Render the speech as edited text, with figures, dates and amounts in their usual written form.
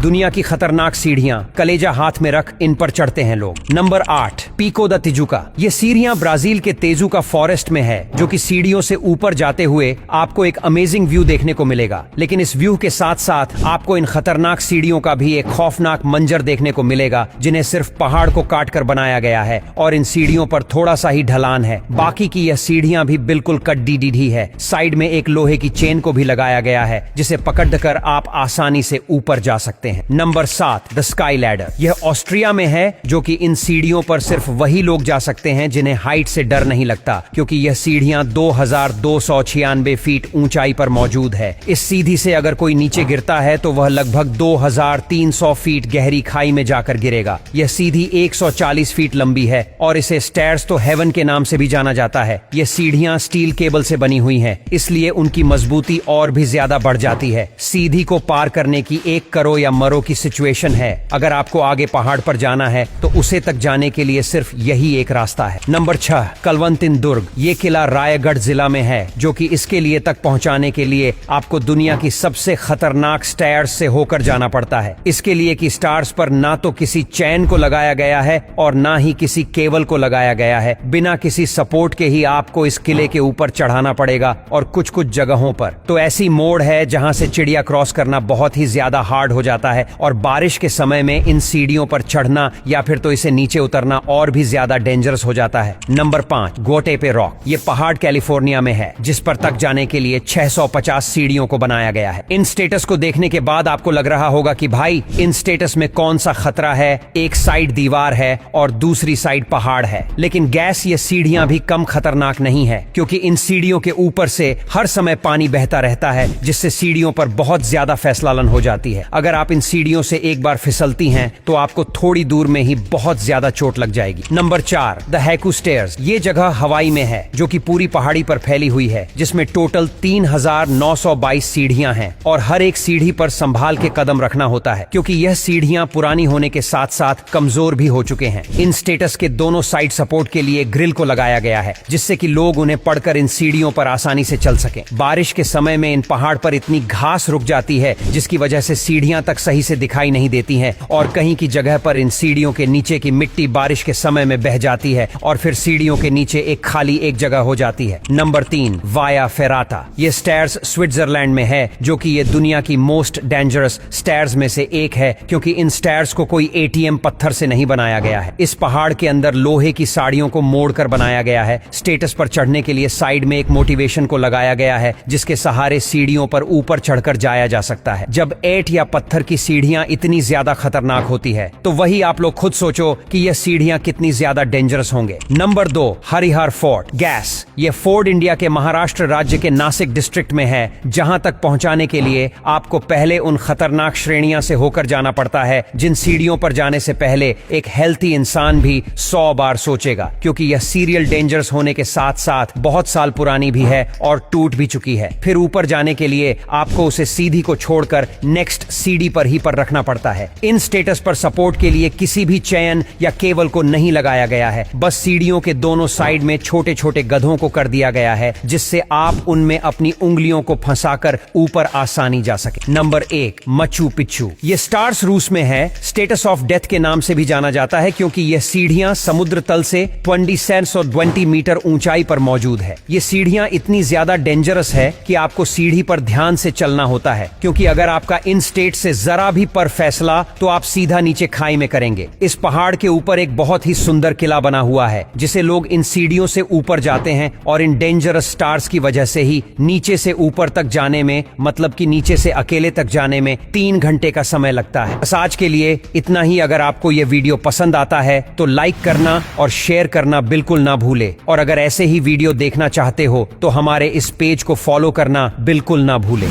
दुनिया की खतरनाक सीढ़ियां, कलेजा हाथ में रख इन पर चढ़ते हैं लोग। Number 8, Pico da Tijuca. ये सीढ़ियां ब्राजील के तेजुका फॉरेस्ट में है, जो कि सीढ़ियों से ऊपर जाते हुए आपको एक अमेजिंग व्यू देखने को मिलेगा। लेकिन इस व्यू के साथ साथ आपको इन खतरनाक सीढ़ियों का भी एक खौफनाक मंजर देखने को मिलेगा, जिन्हें सिर्फ पहाड़ को काट कर बनाया गया है और इन सीढ़ियों पर थोड़ा सा ही ढलान है। बाकी की यह सीढ़ियां भी बिल्कुल कड्डी डीढ़ी है। साइड में एक लोहे की चेन को भी लगाया गया है, जिसे पकड़कर आप आसानी से ऊपर जा सकते हैं। Number 7, the sky ladder. यह ऑस्ट्रिया में है, जो कि इन सीढ़ियों पर सिर्फ वही लोग जा सकते हैं जिन्हें हाइट से डर नहीं लगता, क्योंकि यह सीढ़ियां 2296 फीट ऊंचाई पर मौजूद है। इस सीढ़ी से अगर कोई नीचे गिरता है तो वह लगभग 2300 फीट गहरी खाई में जाकर गिरेगा। यह सीढ़ी 140 फीट लंबी है और इसे स्टेयर्स टू हेवन के नाम से भी जाना जाता है। यह सीढ़ियां स्टील केबल से बनी हुई हैं, इसलिए उनकी मजबूती और भी ज्यादा बढ़ जाती है। सीढ़ी को पार करने की एक करो या मरो की सिचुएशन है। अगर आपको आगे पहाड़ पर जाना है तो उसे तक जाने के लिए सिर्फ यही एक रास्ता है। नंबर 6, कलवंतिन दुर्ग। ये किला रायगढ़ जिला में है, जो कि इसके लिए तक पहुंचाने के लिए आपको दुनिया की सबसे खतरनाक स्टेयर्स से होकर जाना पड़ता है। इसके लिए कि स्टार्स पर ना तो किसी चैन को लगाया गया है और ना ही किसी केबल को लगाया गया है। बिना किसी सपोर्ट के ही आपको इस किले के ऊपर चढ़ाना पड़ेगा और कुछ कुछ जगहों पर तो ऐसी मोड़ है जहां से चिड़िया क्रॉस करना बहुत ही ज्यादा हार्ड हो जाता है और बारिश के समय में इन सीढ़ियों पर चढ़ना या फिर तो इसे नीचे उतरना और भी ज्यादा डेंजरस हो जाता है। Number 5, Guatape rock. ये पहाड़ कैलिफोर्निया में है, जिस पर तक जाने के लिए 650 सीढ़ियों को बनाया गया है। इन स्टेटस को देखने के बाद आपको लग रहा होगा कि भाई इन स्टेटस में कौन सा खतरा है, एक साइड दीवार है और दूसरी साइड पहाड़ है। लेकिन गैस ये सीढ़ियां भी कम खतरनाक नहीं है, क्योंकि इन सीढ़ियों के ऊपर से हर समय पानी बहता रहता है, जिससे सीढ़ियों पर बहुत ज्यादा फैसलालन हो जाती है। अगर आप इन सीढ़ियों से एक बार फिसलती हैं तो आपको थोड़ी दूर में ही बहुत ज्यादा चोट लग जाएगी। Number 4, the haiku stairs. ये जगह हवाई में है, जो कि पूरी पहाड़ी पर फैली हुई है, जिसमें टोटल 3922 सीढ़ियां हैं और हर एक सीढ़ी पर संभाल के कदम रखना होता है, क्योंकि यह सीढ़ियां पुरानी होने के साथ साथ कमजोर भी हो चुके हैं। इन स्टेटस के दोनों साइड सपोर्ट के लिए ग्रिल को लगाया गया है, जिससे कि लोग उन्हें पढ़कर इन सीढ़ियों पर आसानी से चल सकें। बारिश के समय में इन पहाड़ पर इतनी घास रुक जाती है, जिसकी वजह से सीढ़ियां तक सही से दिखाई नहीं देती हैं और कहीं की जगह पर इन सीढ़ियों के नीचे की मिट्टी बारिश के समय में बह जाती है और फिर सीढ़ियों के नीचे एक खाली एक जगह हो जाती है। Number 3, via ferrata. ये स्टेयर्स स्विट्जरलैंड में है, जो कि ये दुनिया की मोस्ट डेंजरस स्टेयर्स में से एक है, क्योंकि इन स्टेयर्स को कोई एटीएम पत्थर से नहीं बनाया गया है। इस पहाड़ के अंदर लोहे की साड़ियों को मोड़कर बनाया गया है। स्टेटस पर चढ़ने के लिए साइड में एक मोटिवेशन को लगाया गया है, जिसके सहारे सीढ़ियों पर ऊपर चढ़कर जाया जा सकता है। जब ईंट या पत्थर की सीढ़ियां इतनी ज्यादा खतरनाक होती है तो वही आप लोग खुद सोचो कि यह सीढ़ियां कितनी ज्यादा डेंजरस होंगे। Number 2, Harihar fort. गैस। ये फोर्ट इंडिया के महाराष्ट्र राज्य के नासिक डिस्ट्रिक्ट में है, जहां तक पहुंचाने के लिए आपको पहले उन खतरनाक श्रेणियां से होकर जाना पड़ता है, जिन सीढ़ियों पर जाने से पहले एक हेल्थी इंसान भी 100 बार सोचेगा, क्योंकि यह सीरियल डेंजरस होने के साथ साथ बहुत साल पुरानी भी है और टूट भी चुकी है। फिर ऊपर जाने के लिए आपको उसे सीढ़ी को छोड़कर नेक्स्ट सीढ़ी पर ही पर रखना पड़ता है। इन स्टेटस पर सपोर्ट के लिए किसी भी चैन या केबल को नहीं लगाया गया है, बस सीढ़ियों के दोनों साइड में छोटे छोटे गधों को कर दिया गया है, जिससे आप उनमें अपनी उंगलियों को फंसाकर ऊपर आसानी जा सके। Number 1, Machu Picchu. ये स्टार्स रूस में है, स्टेटस ऑफ डेथ के नाम से भी जाना जाता है, क्योंकि यह सीढ़ियां समुद्र तल से 2720 मीटर ऊंचाई पर मौजूद है। ये सीढ़ियां इतनी ज्यादा डेंजरस है कि आपको सीढ़ी पर ध्यान से चलना होता है, क्योंकि अगर आपका इन स्टेट से जरा भी पर फैसला तो आप सीधा नीचे खाई में करेंगे। इस पहाड़ के ऊपर एक बहुत ही सुंदर किला बना हुआ है, जिसे लोग इन सीढ़ियों से ऊपर जाते हैं और इन डेंजरस स्टार्स की वजह से ही नीचे से ऊपर तक जाने में, मतलब कि नीचे से अकेले तक जाने में 3 घंटे का समय लगता है। बस आज के लिए इतना ही। अगर आपको ये वीडियो पसंद आता है तो लाइक करना और शेयर करना बिल्कुल ना भूले, और अगर ऐसे ही वीडियो देखना चाहते हो तो हमारे इस पेज को फॉलो करना बिल्कुल ना भूले।